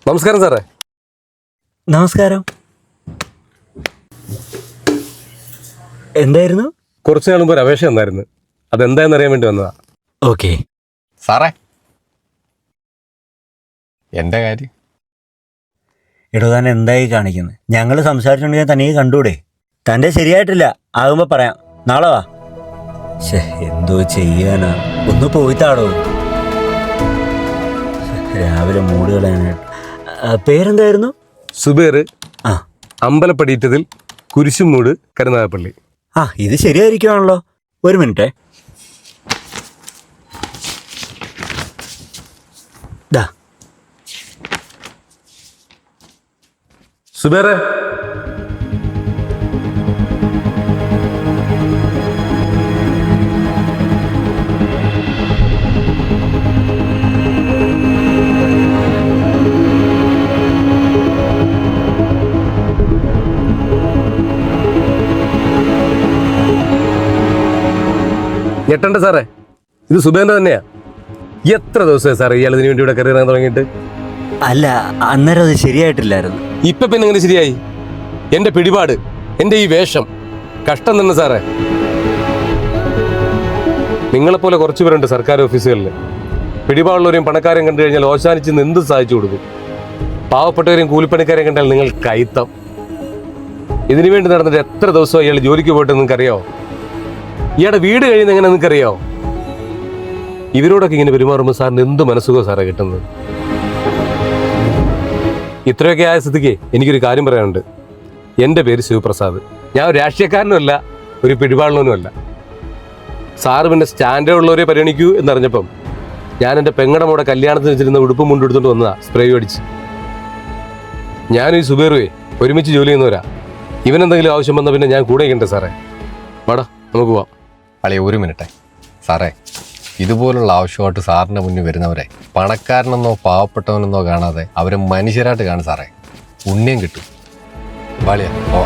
നമസ്കാരം സാറേ. നമസ്കാരം. എന്തായിരുന്നു? കുറച്ചു നാൾ മുമ്പ് ഒരു അപേക്ഷ വന്നായിരുന്നു, അതെന്താണെന്ന് അറിയാൻ വേണ്ടി വന്നതാ. ഓക്കെ സാറേ, എൻ്റെ കാര്യം എടോ, താൻ എന്തായി കാണിക്കുന്നത്? ഞങ്ങൾ സംസാരിച്ചിട്ടുണ്ടെങ്കിൽ തനിക്ക് കണ്ടൂടെ? തൻ്റെ ശരിയായിട്ടില്ല, ആകുമ്പോൾ പറയാം. നാളെ വാ. എന്തോ ചെയ്യാനാ, ഒന്ന് പോയിത്താടോ. രാവിലെ മൂട് കളയാനായിട്ട്. പേരെന്തായിരുന്നു? സുബേർ. ആ, അമ്പലപ്പടിയിട്ടതിൽ കുരിശുമൂട്, കരുനാഗപ്പള്ളി. ഇത് ശരിയായിരിക്കുവാണല്ലോ. ഒരു മിനിറ്റേ. ദാ സുബേറെ, ഞെട്ടണ്ട സാറേ, ഇത് സുബേറിന്റെ തന്നെയാ. എത്ര ദിവസമായി സാറേ ഇയാൾ ഇതിനു വേണ്ടി ഇവിടെ കയറി ഇറങ്ങാൻ തുടങ്ങിയിട്ട്? അല്ല, അന്നേരം അത് ശരിയായിട്ടില്ലായിരുന്നു. ഇപ്പൊ പിന്നെ എങ്ങനെ ശരിയായി? എന്റെ പിടിപാട്, എന്റെ ഈ വേഷം, കഷ്ടം തന്നെ സാറേ. നിങ്ങളെപ്പോലെ കുറച്ചു പേരുണ്ട് സർക്കാർ ഓഫീസുകളിൽ. പിടിപാടുള്ളവരെയും പണക്കാരെയും കണ്ടു കഴിഞ്ഞാൽ ഓശാനിച്ച് നിന്ന് എന്ത് സാധിച്ചു കൊടുക്കും. പാവപ്പെട്ടവരെയും കൂലിപ്പണിക്കാരെയും കണ്ടാൽ നിങ്ങൾ കൈത്തം. ഇതിനു വേണ്ടി നടന്നിട്ട് എത്ര ദിവസമായി ഇയാൾ ജോലിക്ക് പോയിട്ട് നിങ്ങൾക്കറിയാവോ? ഇയാളുടെ വീട് കഴിയുന്ന എങ്ങനെ നിങ്ങൾക്കറിയാവോ? ഇവരോടൊക്കെ ഇങ്ങനെ പെരുമാറുമ്പോൾ സാറിന് എന്ത് മനസ്സുഖം സാറേ കിട്ടുന്നത്? ഇത്രയൊക്കെ ആയ സ്ഥിതിക്ക് എനിക്കൊരു കാര്യം പറയാനുണ്ട്. എൻ്റെ പേര് ശിവപ്രസാദ്. ഞാൻ ഒരു രാഷ്ട്രീയക്കാരനുമല്ല, ഒരു പിടിപാടുള്ളവനുമല്ല. സാറ് പിന്നെ സ്റ്റാൻഡേർഡ് ഉള്ളവരെ പരിഗണിക്കൂ എന്നറിഞ്ഞപ്പം ഞാൻ എൻ്റെ പെങ്ങടെ മോടെ കല്യാണത്തിന് വെച്ചിരുന്ന ഉടുപ്പും മുണ്ടെടുത്തോണ്ട് വന്നതാ, സ്പ്രേ അടിച്ച്. ഞാനും ഈ സുബേറുവേ ഒരുമിച്ച് ജോലി ചെയ്യുന്നവരാ. ഇവനെന്തെങ്കിലും ആവശ്യം വന്നാൽ പിന്നെ ഞാൻ കൂടെ ഇരിക്കണ്ടേ സാറേ? വാടാ, നമുക്ക് പോവാം. അളിയ ഒരു മിനിറ്റ് സാറേ, ഇതുപോലുള്ള ആവശ്യമായിട്ട് സാറിൻ്റെ മുന്നിൽ വരുന്നവരെ പണക്കാരനെന്നോ പാവപ്പെട്ടവനെന്നോ കാണാതെ അവരെ മനുഷ്യരായിട്ട് കാണും സാറേ. പുണ്യം കിട്ടും. വാളിയ ഓ